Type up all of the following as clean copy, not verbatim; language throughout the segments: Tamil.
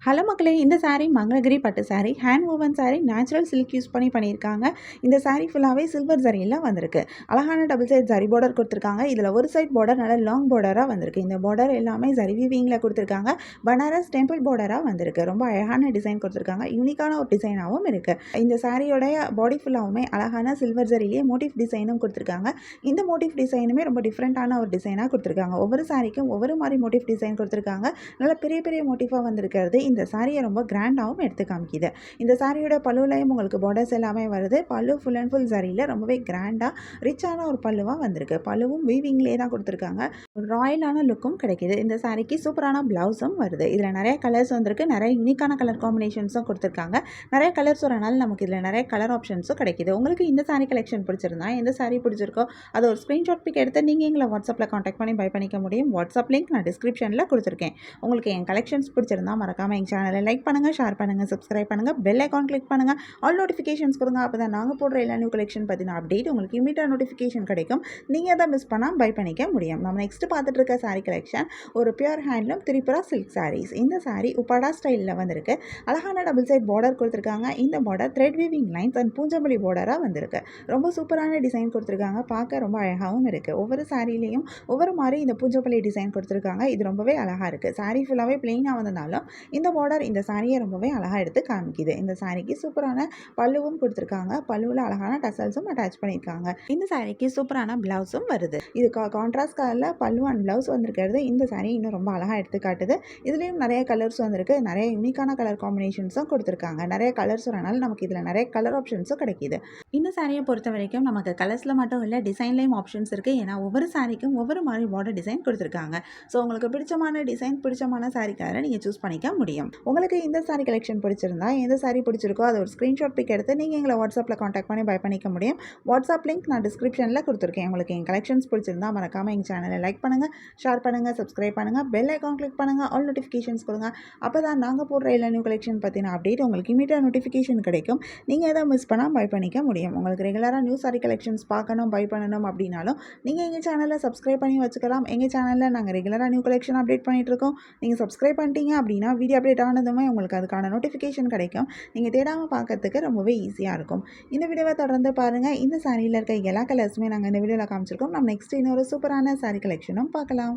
ஹலோ மக்களே, இந்த சாரீ மங்களகிரி பட்டு sari, hand woven sari, natural silk use பண்ணி பண்ணியிருக்காங்க. இந்த சாரீ ஃபுல்லாகவே சில்வர் ஜரியில் வந்திருக்கு. அழகான டபுள் சைட் ஜரி பார்டர் கொடுத்துருக்காங்க. இதில் ஒரு சைட் பார்டர் நல்ல லாங் பார்டராக வந்திருக்கு. இந்த பார்டர் எல்லாமே ஜரி வீவிங்கில் கொடுத்துருக்காங்க. பனாரஸ் டெம்பிள் பார்டராக வந்திருக்கு. ரொம்ப அழகான டிசைன் கொடுத்துருக்காங்க. யூனிக்கான ஒரு டிசைனாகவும் இருக்குது. இந்த சாரியோடைய பாடி ஃபுல்லாகவுமே அழகான சில்வர் ஜரியிலே மோட்டிவ் டிசைனும் கொடுத்துருக்காங்க. இந்த மோட்டிவ் டிசைனுமே ரொம்ப டிஃப்ரெண்ட்டான ஒரு டிசைனாக கொடுத்துருக்காங்க. ஒவ்வொரு சாரிக்கும் ஒவ்வொரு மாதிரி மோட்டிவ் டிசைன் கொடுத்துருக்காங்க. நல்ல பெரிய பெரிய மோட்டிவாக வந்திருக்கிறது இந்த சாரியை ரொம்ப கிராண்டாகவும் எடுத்து காமிக்குது. இந்த சாரியோட பல்லுலையும் உங்களுக்கு பார்டர்ஸ் எல்லாமே வருது. பல்லு ஃபுல் அண்ட் ஃபுல் சாரியில் ரொம்பவே கிராண்டாக ரிச்சான ஒரு பல்லுவாக வந்திருக்கு. பல்லுவும் வீவிங்லேயே தான் கொடுத்துருக்காங்க. ராயலான லுக்கும் கிடைக்கிது. இந்த சாரிக்கு சூப்பரான ப்ளவுஸும் வருது. இதில் நிறைய கலர்ஸ் வந்திருக்கு. நிறைய யூனிக்கான கலர் காம்பினேஷன்ஸும் கொடுத்துருக்காங்க. நிறைய கலர்ஸ் வரனால நமக்கு இதில் நிறைய கலர் ஆப்ஷன்ஸும் கிடைக்கிது. உங்களுக்கு இந்த சாரி கலெக்ஷன் பிடிச்சிருந்தா எந்த சாரி பிடிச்சிருக்கோ அதை ஒரு ஸ்க்ரீன்ஷாட் பிக் எடுத்து நீங்கள் எங்களை வாட்ஸ்அப்பில் காண்டாக்ட் பண்ணி பை பண்ணிக்க முடியும். வாட்ஸ்அப் லிங்க் நான் டிஸ்கிரிப்ஷனில் கொடுத்துருக்கேன். உங்களுக்கு என் கலெக்ஷன்ஸ் பிடிச்சிருந்தா மறக்காமல் எங்கள் சேனலை லைக் பண்ணுங்கள், ஷேர் பண்ணுங்கள், சப்ஸ்கிரைப் பண்ணுங்கள், பெல் ஐக்கான் கிளிக் பண்ணுங்கள், ஆல் நோட்டிஃபிகேஷன்ஸ் கொடுங்க. அப்போ தான் நாங்கள் போடுற எல்லா நியூ கலெக்ஷன் பற்றின அப்டேட் உங்களுக்கு இமீடியட் நோட்டிஃபிகேஷன் கிடைக்கும். நீங்கள் அதை மிஸ் பண்ணால் பை பண்ணிக்க முடியும். நம்ம நெக்ஸ்ட் பார்த்துட்டு இருக்க சாரீ கலெக்ஷன் ஒரு pure handloom Tripura silk saris. இந்த சாரீ உப்பாடா ஸ்டைலில் வந்திருக்கு. அழகான டபுள் சைட் பார்டர் கொடுத்துருக்காங்க. இந்த border thread weaving lines and Pochampally பார்டராக வந்திருக்கு. ரொம்ப சூப்பரான டிசைன் கொடுத்துருக்காங்க. பார்க்க ரொம்ப அழகாகவும் இருக்குது. ஒவ்வொரு சாரிலையும் ஒவ்வொரு மாதிரி இந்த பூஞ்சம்பள்ளி டிசைன் கொடுத்துருக்காங்க. இது ரொம்பவே அழகாக இருக்குது. சாரீ ஃபுல்லாகவே பிளெயினாக வந்ததாலும் இந்த பார்டர் இந்த சாரியை ரொம்பவே அழகாக எடுத்து காமிக்குது. இந்த சாரிக்கு சூப்பரான பல்லுவும் கொடுத்துருக்காங்க. பல்லுவில் அழகான டசல்ஸும் அட்டாச் பண்ணியிருக்காங்க. இந்த சாரிக்கு சூப்பரான பிளவுஸும் வருது. இது கான்ட்ராஸ்ட் கலரில் பல்லு அண்ட் பிளவுஸ் வந்திருக்கிறது இந்த சாரி இன்னும் ரொம்ப அழகாக எடுத்து காட்டுது. இதுலேயும் நிறைய கலர்ஸ் வந்திருக்கு. நிறைய யூனிக்கான கலர் காம்பினேஷன்ஸும் கொடுத்துருக்காங்க. நிறைய கலர்ஸ் வரனால நமக்கு இதில் நிறைய கலர் ஆப்ஷன்ஸும் கிடைக்கிது. இந்த சாரியை பொறுத்த வரைக்கும் நமக்கு கலர்ஸில் மட்டும் இல்லை, டிசைன்லேயும் ஆப்ஷன்ஸ் இருக்குது. ஏன்னா ஒவ்வொரு சாரிக்கும் ஒவ்வொரு மாதிரி பார்டர் டிசைன் கொடுத்துருக்காங்க. ஸோ உங்களுக்கு பிடிச்சமான டிசைன், பிடிச்சமான சாரி கலரை நீங்கள் சூஸ் பண்ணிக்க முடியும். உங்களுக்கு இந்த சாரி கலெக்ஷன் பிடிச்சிருந்தா எந்த சாரி பிடிச்சிருக்கோ அதை ஒரு ஸ்க்ரீன்ஷாட் பிக் எடுத்து நீங்கள் எங்களை வாட்ஸ்அப்பில் காண்டாக்ட் பண்ணி பை பண்ணிக்க முடியும். வாட்ஸ்அப் லிங்க் நான் டிஸ்கிரிப்ஷனில் கொடுத்துருக்கேன். உங்களுக்கு என் கலெக்ஷன்ஸ் பிடிச்சிருந்தா மறக்காமல் எங்கள் சேனலை லைக் பண்ணுங்கள், ஷேர் பண்ணுங்கள், சப்ஸ்கிரைப் பண்ணுங்கள், பெல் ஐக்கான் கிளிக் பண்ணுங்கள், ஆல் நோட்டிஃபிகேஷன்ஸ் கொடுங்க. அப்போ தான் நாங்கள் போடுற எல்லா நியூ கலெக்ஷன் பற்றின அப்டேட் உங்களுக்கு இமீடியட் நோட்டிஃபிகேஷன் கிடைக்கும். நீங்கள் எதை மிஸ் பண்ணால் பை பண்ணிக்க முடியும். உங்களுக்கு ரெகுலராக நியூ சாரி கலெக்ஷன்ஸ் பார்க்கணும், பை பண்ணணும் அப்படின்னாலும் நீங்கள் எங்கள் சேனலை சப்ஸ்கிரைப் பண்ணி வச்சுக்கலாம். எங்கள் சேனலில் நாங்கள் ரெகுலராக நியூ கலெக்ஷன் அப்டேட் பண்ணிகிட்ருக்கோம். நீங்கள் சப்ஸ்கிரைப் பண்ணிட்டீங்க அப்படின்னா வீடியோ அப்டேட் ஆனதுமே உங்களுக்கு அதுக்கான நோட்டிஃபிகேஷன் கிடைக்கும். நீங்கள் தேடாமல் பார்க்கறதுக்கு ரொம்பவே ஈஸியாக இருக்கும். இந்த வீடியோவை தொடர்ந்து பாருங்கள். இந்த சாரியில் இருக்க எல்லா கலர்ஸுமே நாங்கள் இந்த வீடியோவில் காமிச்சிருக்கோம். நம்ம நெக்ஸ்ட் இன்னொரு சூப்பரான சாரி கலெக்ஷனும் பார்க்கலாம்.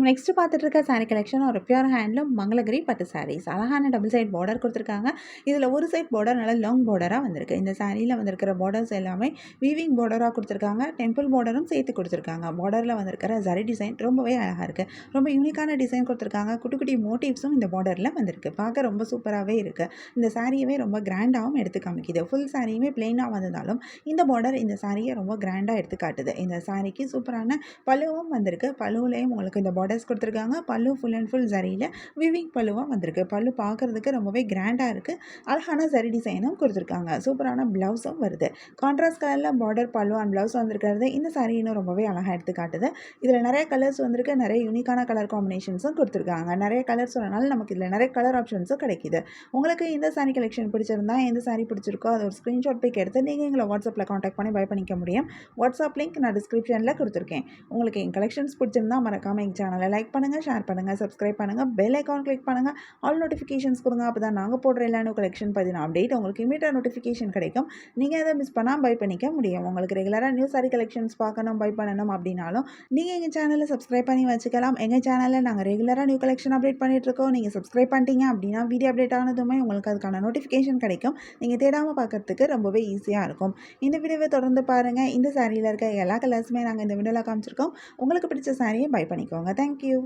நெக்ஸ்ட் பார்த்துட்டு இருக்க சாரீ கலெக்ஷன் ஒரு பியூர் ஹேண்ட்லூம் மங்களகிரி பட்டு சாரீஸ். அழகான டபுள் சைட் பார்டர் கொடுத்துருக்காங்க. இதில் ஒரு சைட் பார்டர் நல்லா லாங் பார்டராக வந்திருக்கு. இந்த சாரியில் வந்திருக்கிற பார்டர்ஸ் எல்லாமே வீவிங் பார்டராக கொடுத்துருக்காங்க. டெம்பிள் பார்டரும் சேர்த்து கொடுத்துருக்காங்க. பார்டரில் வந்திருக்கிற ஜரி டிசைன் ரொம்பவே அழகாக இருக்குது. ரொம்ப யூனிக்கான டிசைன் கொடுத்துருக்காங்க. குட்டி குட்டி மோட்டிவ்ஸும் இந்த பார்டரில் வந்திருக்கு. பார்க்க ரொம்ப சூப்பராகவே இருக்குது. இந்த சாரியவே ரொம்ப கிராண்டாகவும் எடுத்து காமிக்குது. ஃபுல் சாரியுமே பிளெயினாக வந்ததாலும் இந்த பார்டர் இந்த சாரியை ரொம்ப கிராண்டாக எடுத்து காட்டுது. இந்த சாரிக்கு சூப்பரான பல்லுவும் வந்திருக்கு. பல்லுவிலையும் உங்களுக்கு இந்த பார்டர் கொடுத்துருக்காங்க. பல்லு ஃபுல் அண்ட் ஃபுல் ஜரியில் விவிங் பல்லுவாக வந்திருக்கு. பல்லு பார்க்குறதுக்கு ரொம்பவே கிராண்டாக இருக்குது. அழகான ஜரி டிசைனும் கொடுத்துருக்காங்க. சூப்பரான ப்ளவுஸும் வருது. கான்ட்ராஸ்ட் கலரில் பார்டர் பல்லு அண்ட் ப்ளவுஸ் வந்திருக்கிறது இந்த சாரி இன்னும் ரொம்பவே அழகாக எடுத்து காட்டுது. இதில் நிறைய கலர்ஸ் வந்திருக்கு. நிறைய யூனிக்கான கலர் காம்பினேஷன்ஸும் கொடுத்துருக்காங்க. நிறைய கலர்ஸ் வரனால நமக்கு இதில் நிறைய கலர் ஆப்ஷன்ஸும் கிடைக்கிது. உங்களுக்கு இந்த சாரி கலெக்ஷன் பிடிச்சிருந்தா எந்த சாரி பிடிச்சிருக்கோ அதை ஒரு ஸ்க்ரீன்ஷாட் பிக் எடுத்து நீங்கள் எங்களை வாட்ஸ்அப்பில் காண்டாக்ட் பண்ணி பை பண்ணிக்க முடியும். வாட்ஸ்அப் லிங்க் நான் டிஸ்கிரிப்ஷனில் கொடுத்துருக்கேன். உங்களுக்கு என் கலெக்ஷன்ஸ் பிடிச்சிருந்தா மறக்காமல் எங்கள் சேனலை லைக் பண்ணுங்கள், ஷேர் பண்ணுங்கள், சப்ஸ்கிரைப் பண்ணுங்கள், பெல் ஐக்கான் கிளிக் பண்ணுங்கள், ஆல் நோட்டிஃபிகேஷன்ஸ் கொடுங்க. அப்போ தான் நாங்கள் போடுற எல்லா நியூ கலெக்ஷன் பற்றின அப்டேட் உங்களுக்கு இமீடியட் நோட்டிஃபிகேஷன் கிடைக்கும். நீங்கள் அதை மிஸ் பண்ணால் பை பண்ணிக்க முடியும். உங்களுக்கு ரெகுலராக நியூ சாரி கலெக்ஷன்ஸ் பார்க்கணும், பை பண்ணணும் அப்படின்னாலும் நீங்கள் எங்கள் சேனலை சப்ஸ்கிரைப் பண்ணி வச்சுக்கலாம். எங்கள் சேனலில் நாங்கள் ரெகுலராக நியூ கலெக்ஷன் அப்டேட் பண்ணிகிட்ருக்கோம். நீங்கள் சப்ஸ்கிரைப் பண்ணிட்டீங்க அப்படின்னா வீடியோ அப்டேட் ஆனதுமே உங்களுக்கு அதுக்கான நோட்டிஃபிகேஷன் கிடைக்கும். நீங்கள் தேடாமல் பார்க்கறதுக்கு ரொம்பவே ஈஸியாக இருக்கும். இந்த வீடியோவை தொடர்ந்து பாருங்கள். இந்த சாரியில் இருக்க எல்லா கலர்ஸுமே நாங்கள் இந்த வீடியோவில் காமிச்சிருக்கோம். உங்களுக்கு பிடிச்ச சாரியை பை பண்ணிக்கோங்க. தேங்க்யூ.